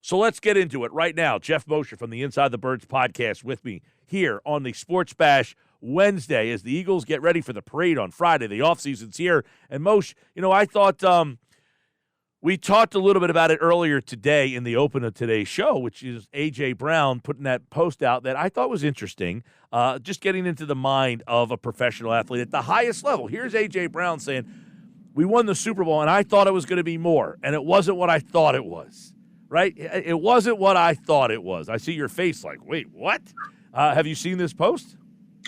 So let's get into it right now. Geoff Mosher from the Inside the Birds podcast with me here on the Sports Bash Wednesday as the Eagles get ready for the parade on Friday. The offseason's here. And Moshe, I thought we talked a little bit about it earlier today in the open of today's show, which is AJBrown putting that post out that I thought was interesting, just getting into the mind of a professional athlete at the highest level. Here's AJBrown saying, we won the Super Bowl, and I thought it was going to be more, and it wasn't what I thought it was, right? It wasn't what I thought it was. I see your face like, wait, what? Have you seen this post?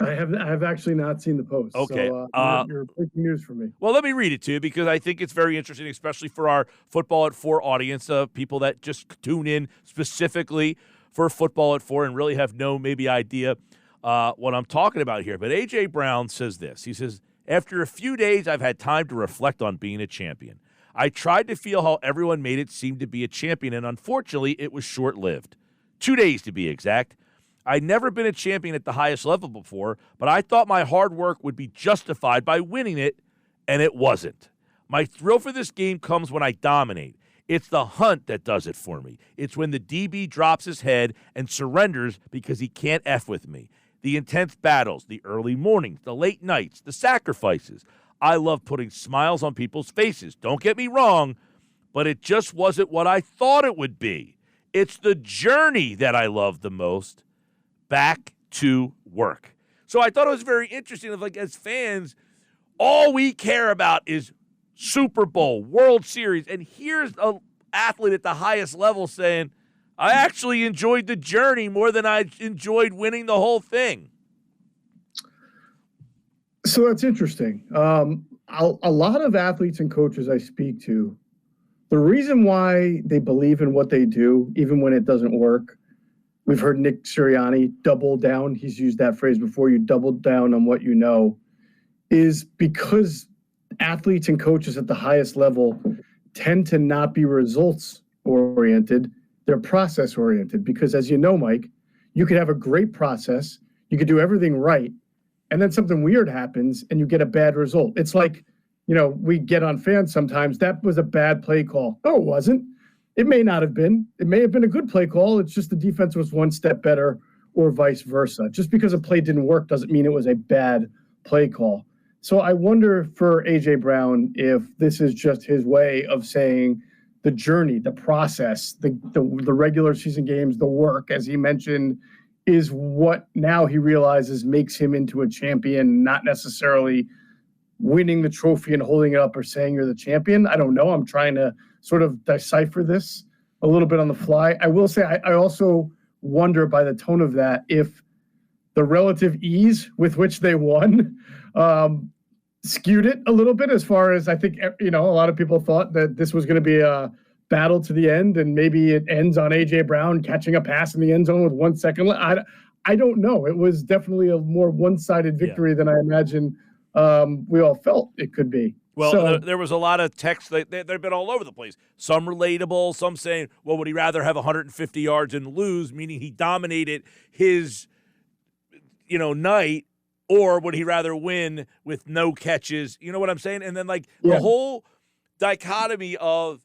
I have actually not seen the post. Okay. So, you're breaking news for me. Well, let me read it to you because I think it's very interesting, especially for our Football at 4 audience of people that just tune in specifically for Football at 4 and really have no maybe idea what I'm talking about here. But AJBrown says this. He says, after a few days, I've had time to reflect on being a champion. I tried to feel how everyone made it seem to be a champion, and unfortunately, it was short-lived. 2 days to be exact. I'd never been a champion at the highest level before, but I thought my hard work would be justified by winning it, and it wasn't. My thrill for this game comes when I dominate. It's the hunt that does it for me. It's when the DB drops his head and surrenders because he can't F with me. The intense battles, the early mornings, the late nights, the sacrifices. I love putting smiles on people's faces. Don't get me wrong, but it just wasn't what I thought it would be. It's the journey that I love the most. Back to work. So I thought it was very interesting. As fans, all we care about is Super Bowl, World Series, and here's an athlete at the highest level saying, I actually enjoyed the journey more than I enjoyed winning the whole thing. So that's interesting. A lot of athletes and coaches I speak to, the reason why they believe in what they do, even when it doesn't work, we've heard Nick Sirianni double down. He's used that phrase before. You double down on what you know, is because athletes and coaches at the highest level tend to not be results oriented. They're process oriented because, as you know, Mike, you could have a great process. You could do everything right. And then something weird happens and you get a bad result. It's like, we get on fans sometimes. That was a bad play call. No, it wasn't. It may not have been. It may have been a good play call. It's just the defense was one step better or vice versa. Just because a play didn't work doesn't mean it was a bad play call. So I wonder for AJBrown if this is just his way of saying the journey, the process, the regular season games, the work, as he mentioned, is what now he realizes makes him into a champion, not necessarily winning the trophy and holding it up or saying you're the champion. I don't know. I'm trying to sort of decipher this a little bit on the fly. I will say I also wonder by the tone of that if the relative ease with which they won skewed it a little bit, as far as I think, a lot of people thought that this was going to be a battle to the end, and maybe it ends on AJBrown catching a pass in the end zone with 1 second left. I don't know. It was definitely a more one-sided victory than I imagine we all felt it could be. Well, there was a lot of text. They've been all over the place. Some relatable, some saying, well, would he rather have 150 yards and lose, meaning he dominated his, night, or would he rather win with no catches? You know what I'm saying? And then, the whole dichotomy of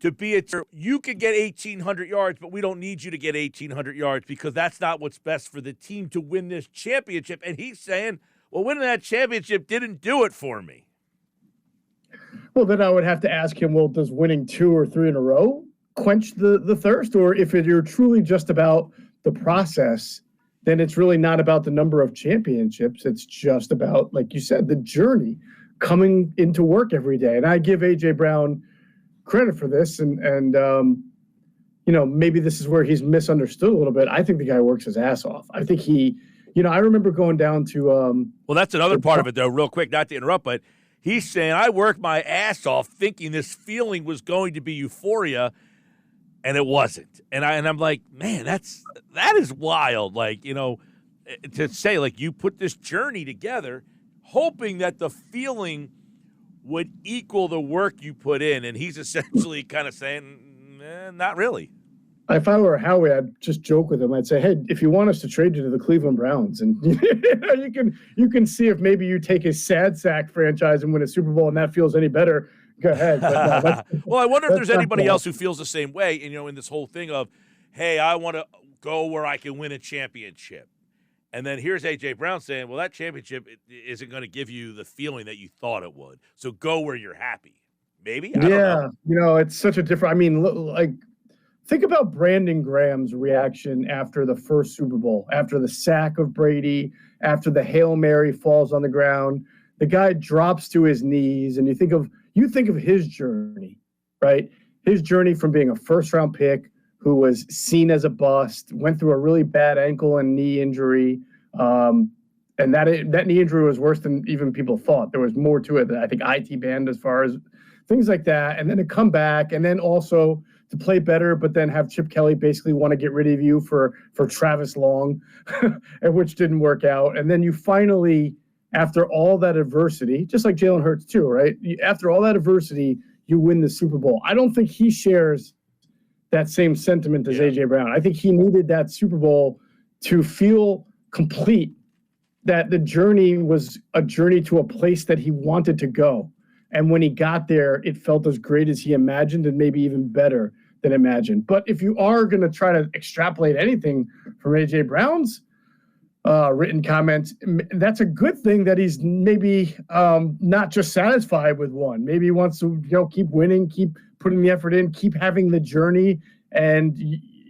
you could get 1,800 yards, but we don't need you to get 1,800 yards because that's not what's best for the team to win this championship. And he's saying, well, winning that championship didn't do it for me. Well, then I would have to ask him, well, does winning 2 or 3 in a row quench the thirst? Or if you're truly just about the process, then it's really not about the number of championships. It's just about, like you said, the journey, coming into work every day. And I give AJBrown credit for this. And maybe this is where he's misunderstood a little bit. I think the guy works his ass off. I think he – I remember going down to well, that's another part of it, though, real quick, not to interrupt, but he's saying, I worked my ass off thinking this feeling was going to be euphoria, and it wasn't. And I'm like, man, that is wild. To say, you put this journey together hoping that the feeling would equal the work you put in, and he's essentially kind of saying, not really. If I were Howie, I'd just joke with him. I'd say, hey, if you want us to trade you to the Cleveland Browns, and you can see if maybe you take a sad sack franchise and win a Super Bowl and that feels any better, Go ahead. But no, well, I wonder if there's not anybody the- else who feels the same way, in this whole thing of, hey, I want to go where I can win a championship. And then here's AJBrown saying, well, that championship isn't going to give you the feeling that you thought it would. So go where you're happy. Maybe? I don't know. It's such a different – I mean, like think about Brandon Graham's reaction after the first Super Bowl, after the sack of Brady, after the Hail Mary falls on the ground. The guy drops to his knees, and you think of his journey, right? His journey from being a first-round pick who was seen as a bust, went through a really bad ankle and knee injury, and that knee injury was worse than even people thought. There was more to it than I think IT banned as far as things like that, and then to come back, and then also to play better, but then have Chip Kelly basically want to get rid of you for Travis Long, which didn't work out, and then you finally, after all that adversity, just like JalenHurts too, right? After all that adversity, you win the Super Bowl. I don't think he shares that same sentiment as AJBrown. I think he needed that Super Bowl to feel complete, that the journey was a journey to a place that he wanted to go. And when he got there, it felt as great as he imagined and maybe even better than imagined. But if you are going to try to extrapolate anything from AJBrown's written comments, that's a good thing that he's maybe not just satisfied with one. Maybe he wants to keep winning, keep putting the effort in, keep having the journey, and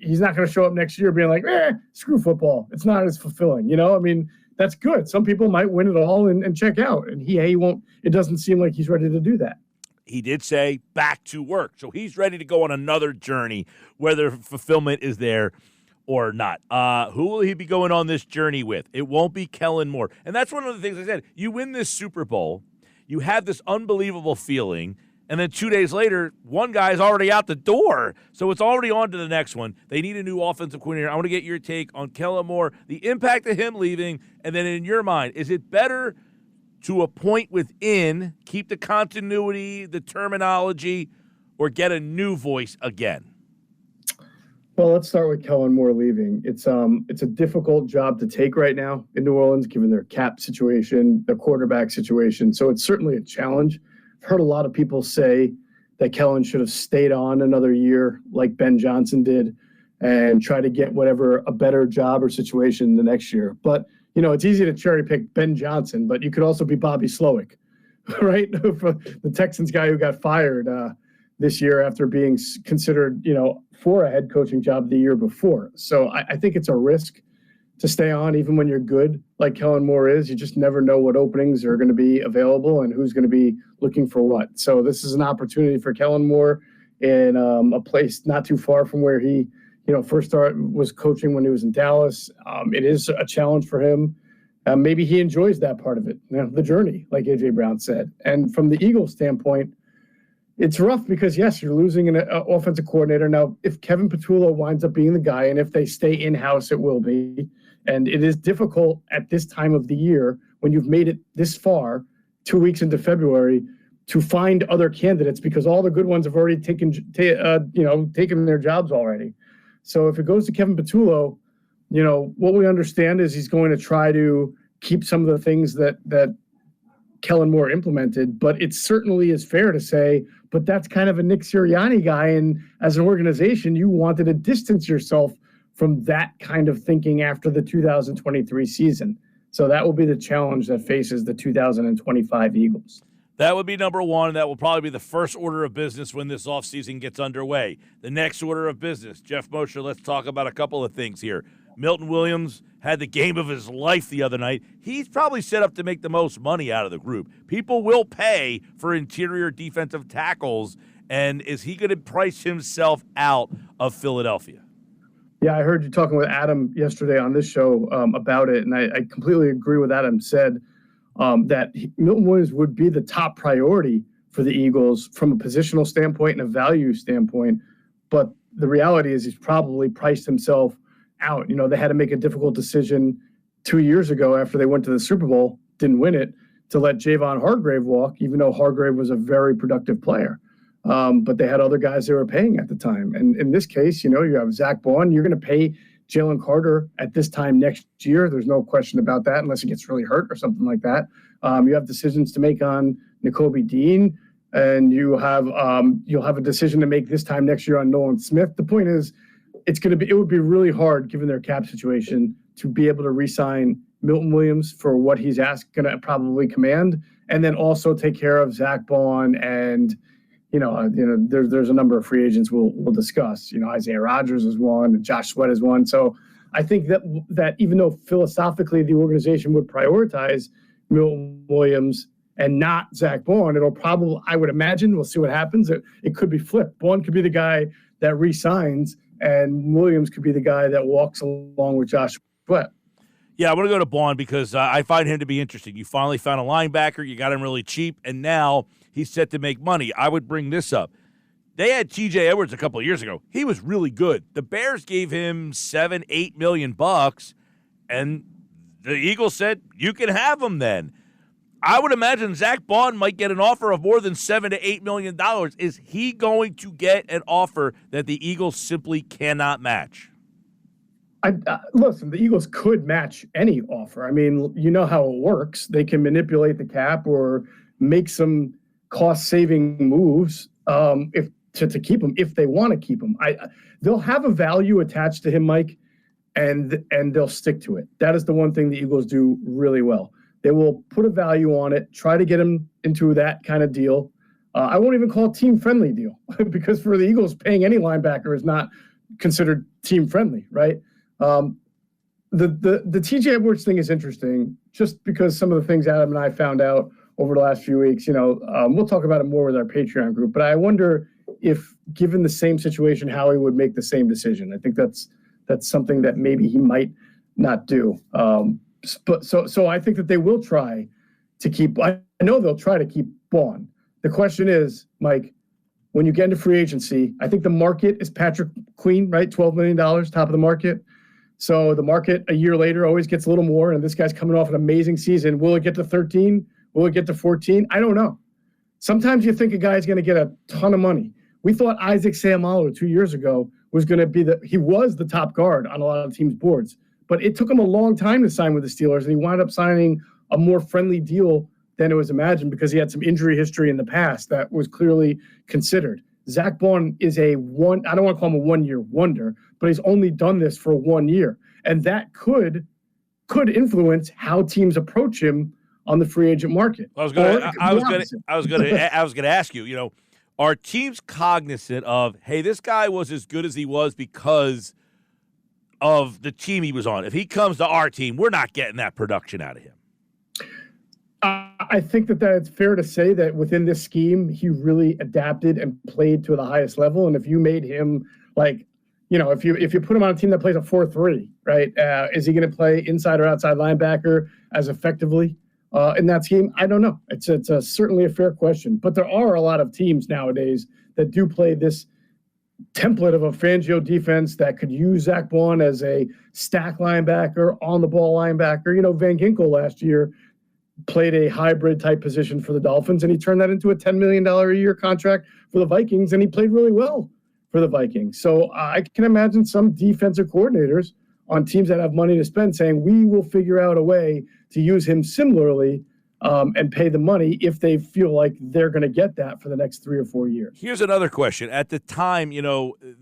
he's not going to show up next year being like, screw football. It's not as fulfilling. I mean, that's good. Some people might win it all and check out, and he won't. It doesn't seem like he's ready to do that. He did say back to work, so he's ready to go on another journey, whether fulfillment is there or not. Who will he be going on this journey with? It won't be Kellen Moore. And that's one of the things I said. You win this Super Bowl, you have this unbelievable feeling, and then 2 days later, one guy's already out the door. So it's already on to the next one. They need a new offensive coordinator. I want to get your take on Kellen Moore, the impact of him leaving, and then in your mind, is it better to appoint within, keep the continuity, the terminology, or get a new voice again? Well, let's start with Kellen Moore leaving. It's a difficult job to take right now in New Orleans, given their cap situation, their quarterback situation. So it's certainly a challenge. I've heard a lot of people say that Kellen should have stayed on another year like Ben Johnson did and try to get a better job or situation the next year. But, it's easy to cherry pick Ben Johnson, but you could also be Bobby Slowick, right? The Texans guy who got fired this year after being considered, for a head coaching job the year before. So I think it's a risk to stay on even when you're good, like Kellen Moore is. You just never know what openings are going to be available and who's going to be looking for what. So this is an opportunity for Kellen Moore in a place not too far from where he first was coaching when he was in Dallas. It is a challenge for him. Maybe he enjoys that part of it, the journey, like AJBrown said. And from the Eagles standpoint, it's rough because, yes, you're losing an offensive coordinator. Now, if Kevin Patullo winds up being the guy, and if they stay in-house, it will be. And it is difficult at this time of the year when you've made it this far, 2 weeks into February, to find other candidates because all the good ones have already taken their jobs already. So if it goes to Kevin Patullo, what we understand is he's going to try to keep some of the things that Kellen Moore implemented, but it certainly is fair to say, but that's kind of a Nick Sirianni guy, and as an organization, you wanted to distance yourself from that kind of thinking after the 2023 season. So that will be the challenge that faces the 2025 Eagles. That would be number one. That will probably be the first order of business when this offseason gets underway. The next order of business, Geoff Mosher, let's talk about a couple of things here. Milton Williams had the game of his life the other night. He's probably set up to make the most money out of the group. People will pay for interior defensive tackles, and is he going to price himself out of Philadelphia? Yeah, I heard you talking with Adam yesterday on this show about it, and I completely agree with Adam said that Milton Williams would be the top priority for the Eagles from a positional standpoint and a value standpoint, but the reality is he's probably priced himself out. They had to make a difficult decision 2 years ago after they went to the Super Bowl, didn't win it, to let Javon Hargrave walk, even though Hargrave was a very productive player. But they had other guys they were paying at the time. And in this case, you have Zach Bond. You're going to pay JalenCarter at this time next year. There's no question about that unless he gets really hurt or something like that. You have decisions to make on Nakobe Dean. and you'll have a decision to make this time next year on Nolan Smith. The point is, it would be really hard given their cap situation to be able to re-sign Milton Williams for what he's going to probably command, and then also take care of Zach Bond and there's a number of free agents we'll discuss. Isaiah Rodgers is one, and JoshSweat is one. So I think that even though philosophically the organization would prioritize Milton Williams and not Zach Bond, I would imagine, we'll see what happens. It could be flipped. Bond could be the guy that re-signs, and Williams could be the guy that walks along with JoshSweat. Yeah, I want to go to Bond because I find him to be interesting. You finally found a linebacker. You got him really cheap, and now he's set to make money. I would bring this up. They had T.J. Edwards a couple of years ago. He was really good. The Bears gave him $7-8 million, and the Eagles said, you can have him then. I would imagine Zach Bond might get an offer of more than $7-8 million. Is he going to get an offer that the Eagles simply cannot match? Listen, the Eagles could match any offer. I mean, you know how it works. They can manipulate the cap or make some cost-saving moves to keep him if they want to keep him. They'll have a value attached to him, Mike, and they'll stick to it. That is the one thing the Eagles do really well. They will put a value on it, try to get him into that kind of deal. I won't even call it team-friendly deal because for the Eagles, paying any linebacker is not considered team-friendly, right? The T.J. Edwards thing is interesting just because some of the things Adam and I found out over the last few weeks. We'll talk about it more with our Patreon group, but I wonder if, given the same situation, Howie would make the same decision. I think that's something that maybe he might not do. So I think that they will try to keep. I know they'll try to keep Bond. The question is, Mike, when you get into free agency, I think the market is Patrick Queen, right? $12 million, top of the market. So the market a year later always gets a little more, and this guy's coming off an amazing season. Will it get to 13? Will it get to 14? I don't know. Sometimes you think a guy's going to get a ton of money. We thought Isaac Seumalo 2 years ago was going to be he was the top guard on a lot of teams' boards, but it took him a long time to sign with the Steelers, and he wound up signing a more friendly deal than it was imagined because he had some injury history in the past that was clearly considered. Zach Bond is I don't want to call him a one-year wonder, but he's only done this for 1 year. And that could influence how teams approach him on the free agent market. I was going to ask you, are teams cognizant of, hey, this guy was as good as he was because of the team he was on? If he comes to our team, we're not getting that production out of him. I think that it's fair to say that within this scheme, he really adapted and played to the highest level. And if you made him if you put him on a team that plays a 4-3, right, is he going to play inside or outside linebacker as effectively in that scheme? I don't know. It's certainly a fair question. But there are a lot of teams nowadays that do play this template of a Fangio defense that could use Zach Bond as a stack linebacker, on-the-ball linebacker. Van Ginkel last year played a hybrid type position for the Dolphins, and he turned that into a $10 million a year contract for the Vikings, and he played really well for the Vikings. So I can imagine some defensive coordinators on teams that have money to spend saying, we will figure out a way to use him similarly and pay the money if they feel like they're going to get that for the next 3 or 4 years. Here's another question. At the time,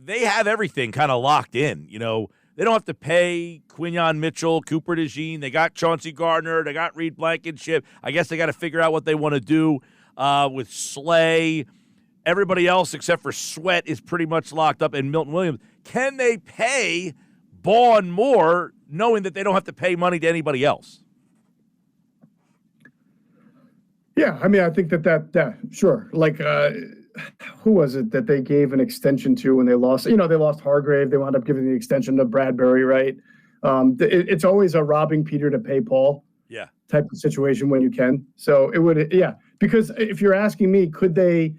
they have everything kind of locked in. They don't have to pay Quinyon Mitchell, Cooper DeJean. They got Chauncey Gardner. They got Reed Blankenship. I guess they got to figure out what they want to do with Slay. Everybody else except for Sweat is pretty much locked up in Milton Williams. Can they pay Bond more knowing that they don't have to pay money to anybody else? Yeah, I mean, I think that sure. Like, who was it that they gave an extension to when they lost? They lost Hargrave. They wound up giving the extension to Bradbury, right? It's always a robbing Peter to pay Paul type of situation when you can. So it would, because if you're asking me, could they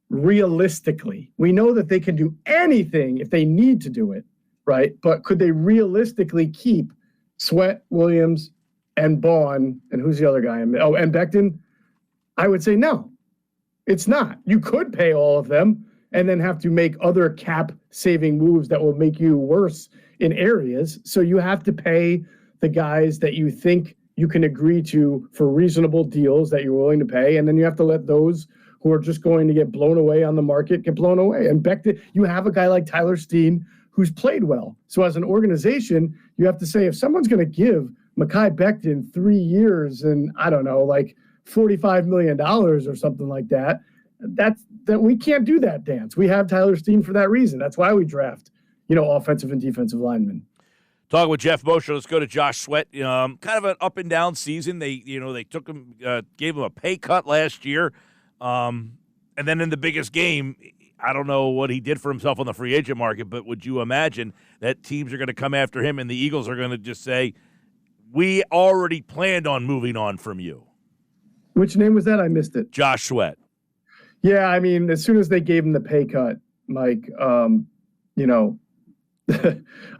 realistically, we know that they can do anything if they need to do it, right? But could they realistically keep Sweat, Williams, and Bond, and who's the other guy? And Becton? I would say no. It's not. You could pay all of them and then have to make other cap-saving moves that will make you worse in areas. So you have to pay the guys that you think you can agree to for reasonable deals that you're willing to pay, and then you have to let those who are just going to get blown away on the market, get blown away. And Becton, you have a guy like Tyler Steen who's played well. So as an organization, you have to say, if someone's going to give Mekhi Becton 3 years and, I don't know, like $45 million or something like that, that we can't do that dance. We have Tyler Steen for that reason. That's why we draft, offensive and defensive linemen. Talking with Geoff Mosher, let's go to JoshSweat. Kind of an up and down season. They took him, gave him a pay cut last year, and then in the biggest game, I don't know what he did for himself on the free agent market, but would you imagine that teams are going to come after him and the Eagles are going to just say, "We already planned on moving on from you"? Which name was that? I missed it. JoshSweat. Yeah, I mean, as soon as they gave him the pay cut, Mike, I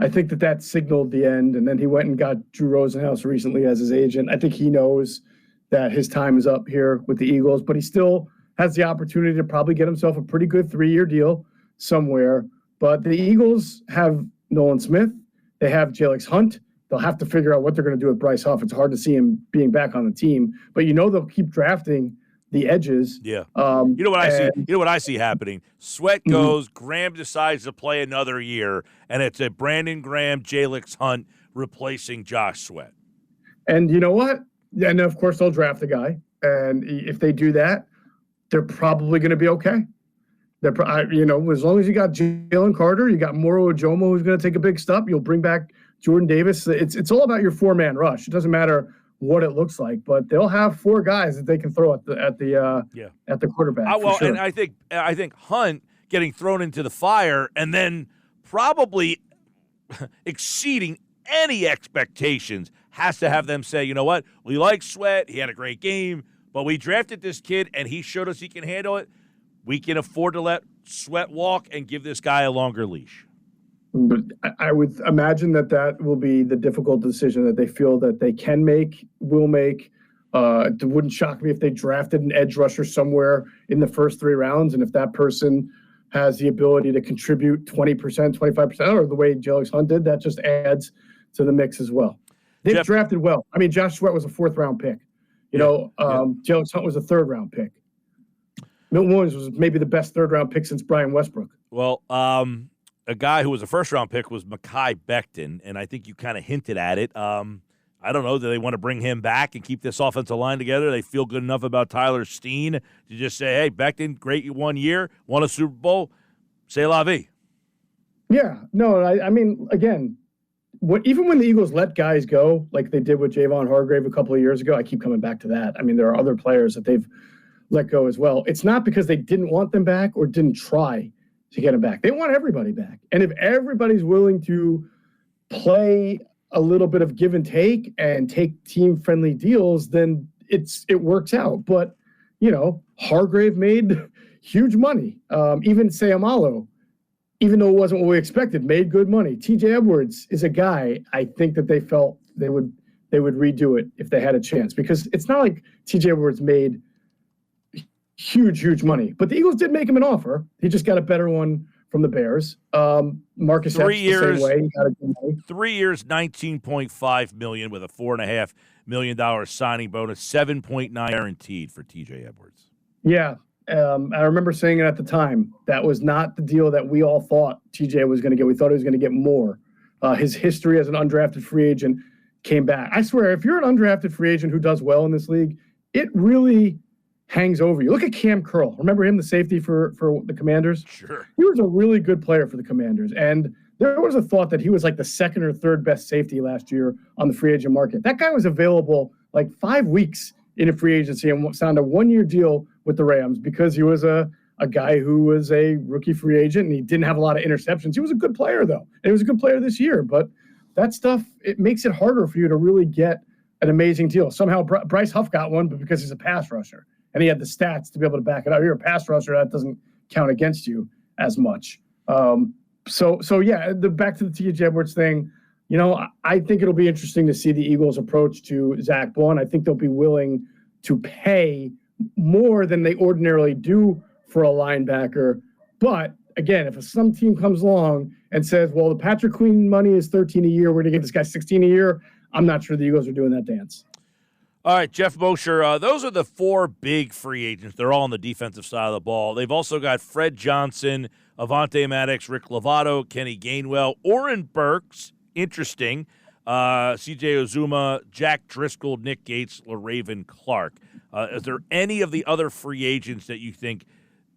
think that signaled the end. And then he went and got Drew Rosenhaus recently as his agent. I think he knows that his time is up here with the Eagles, but he still has the opportunity to probably get himself a pretty good 3-year deal somewhere. But the Eagles have Nolan Smith. They have JalenHurts Hunt. They'll have to figure out what they're going to do with Bryce Huff. It's hard to see him being back on the team, but they'll keep drafting the edges. Yeah. You know what I see? You know what I see happening? Sweat goes, Graham decides to play another year, and it's a Brandon Graham, JalenHurts Hunt replacing JoshSweat. And you know what? And of course they'll draft the guy. And if they do that, they're probably going to be okay. They're, as long as you got JalenCarter, you got Moro Ojomo who's going to take a big step. You'll bring back Jordan Davis. It's all about your 4-man rush. It doesn't matter what it looks like, but they'll have 4 guys that they can throw at the quarterback. Sure. And I think Hunt getting thrown into the fire and then probably exceeding any expectations has to have them say, you know what, we like Sweat, he had a great game, but we drafted this kid and he showed us he can handle it. We can afford to let Sweat walk and give this guy a longer leash. But I would imagine that will be the difficult decision that they feel that they can make, will make. It wouldn't shock me if they drafted an edge rusher somewhere in the first 3 rounds, and if that person has the ability to contribute 20%, 25%, or the way JalenHurts Hunt did, that just adds to the mix as well. They've drafted well. I mean, JoshSweat was a 4th-round pick. JalenHurts Hunt was a 3rd-round pick. Milton Williams was maybe the best 3rd-round pick since Brian Westbrook. Well, a guy who was a 1st-round pick was Mekhi Becton, and I think you kind of hinted at it. I don't know. Do they want to bring him back and keep this offensive line together? They feel good enough about Tyler Steen to just say, hey, Becton, great 1 year, won a Super Bowl, c'est la vie. Yeah. No, I mean, again, even when the Eagles let guys go, like they did with Javon Hargrave a couple of years ago, I keep coming back to that. I mean, there are other players that they've let go as well. It's not because they didn't want them back or didn't try to get him back. They want everybody back. And if everybody's willing to play a little bit of give and take team-friendly deals, then it works out. But, Hargrave made huge money. Even Sayamalo, even though it wasn't what we expected, made good money. TJ Edwards is a guy I think that they felt they would redo it if they had a chance, because it's not like TJ Edwards made huge money, but the Eagles did make him an offer. He just got a better one from the Bears. Marcus Epps the same way. He got a good money. 3 years, $19.5 million with a $4.5 million signing bonus, 7.9 guaranteed for TJ Edwards. Yeah, I remember saying it at the time. That was not the deal that we all thought TJ was going to get. We thought he was going to get more. His history as an undrafted free agent came back. I swear, if you're an undrafted free agent who does well in this league, it really hangs over you. Look at Cam Curl. Remember him, the safety for the Commanders? Sure. He was a really good player for the Commanders. And there was a thought that he was like the 2nd or 3rd best safety last year on the free agent market. That guy was available like 5 weeks in a free agency and signed a 1-year deal with the Rams because he was a guy who was a rookie free agent and he didn't have a lot of interceptions. He was a good player, though. And he was a good player this year. But that stuff, it makes it harder for you to really get an amazing deal. Somehow Bryce Huff got one, but because he's a pass rusher. And he had the stats to be able to back it up. You're a pass rusher, that doesn't count against you as much. So yeah, back to the T.J. Edwards thing. I think it'll be interesting to see the Eagles' approach to Zach Bond. I think they'll be willing to pay more than they ordinarily do for a linebacker. But again, if some team comes along and says, well, the Patrick Queen money is $13 a year, we're going to give this guy $16 a year, I'm not sure the Eagles are doing that dance. All right, Geoff Mosher, those are the four big free agents. They're all on the defensive side of the ball. They've also got Fred Johnson, Avonte Maddox, Rick Lovato, Kenny Gainwell, Oren Burks, interesting, C.J. Uzuma, Jack Driscoll, Nick Gates, LaRaven Clark. Is there any of the other free agents that you think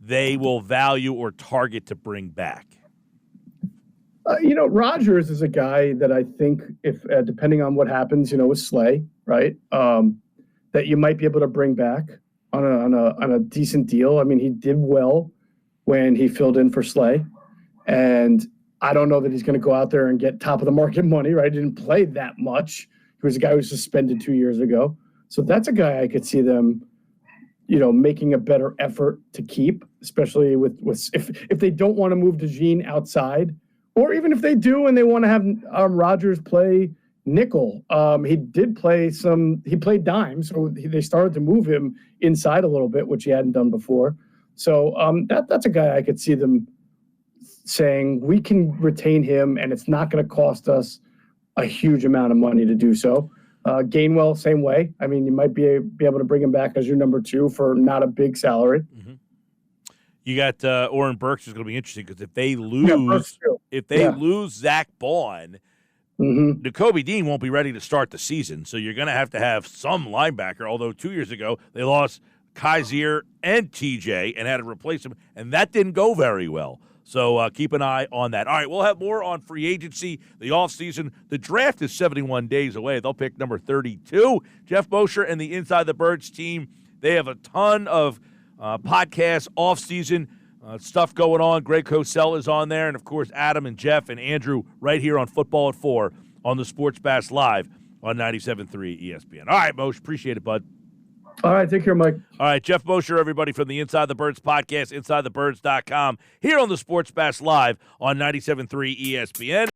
they will value or target to bring back? Rodgers is a guy that I think if depending on what happens, with Slay, right, that you might be able to bring back on a decent deal. I mean, he did well when he filled in for Slay, and I don't know that he's going to go out there and get top of the market money, right? He didn't play that much. He was a guy who was suspended 2 years ago, so that's a guy I could see them, making a better effort to keep, especially with if they don't want to move DeJean outside. Or even if they do and they want to have Rodgers play nickel. He played dime, so they started to move him inside a little bit, which he hadn't done before. So that's a guy I could see them saying, we can retain him and it's not going to cost us a huge amount of money to do so. Gainwell, same way. I mean, you might be able to bring him back as your number two for not a big salary. Mm-hmm. You got Oren Burks is going to be interesting because if they lose, lose Zach Bond, Nakobe Dean won't be ready to start the season. So you're going to have some linebacker. Although 2 years ago they lost Kaiser and TJ and had to replace him, and that didn't go very well. So keep an eye on that. All right, we'll have more on free agency, the offseason. The draft is 71 days away. They'll pick number 32. Geoff Mosher and the Inside the Birds team, they have a ton of podcast off-season stuff going on. Greg Cosell is on there, and of course Adam and Jeff and Andrew right here on Football at 4 on the Sports Bash Live on 97.3 ESPN. All right, Moshe, appreciate it, bud. All right, take care, Mike. All right, Geoff Mosher, everybody from the Inside the Birds podcast, InsideTheBirds.com, here on the Sports Bash Live on 97.3 ESPN.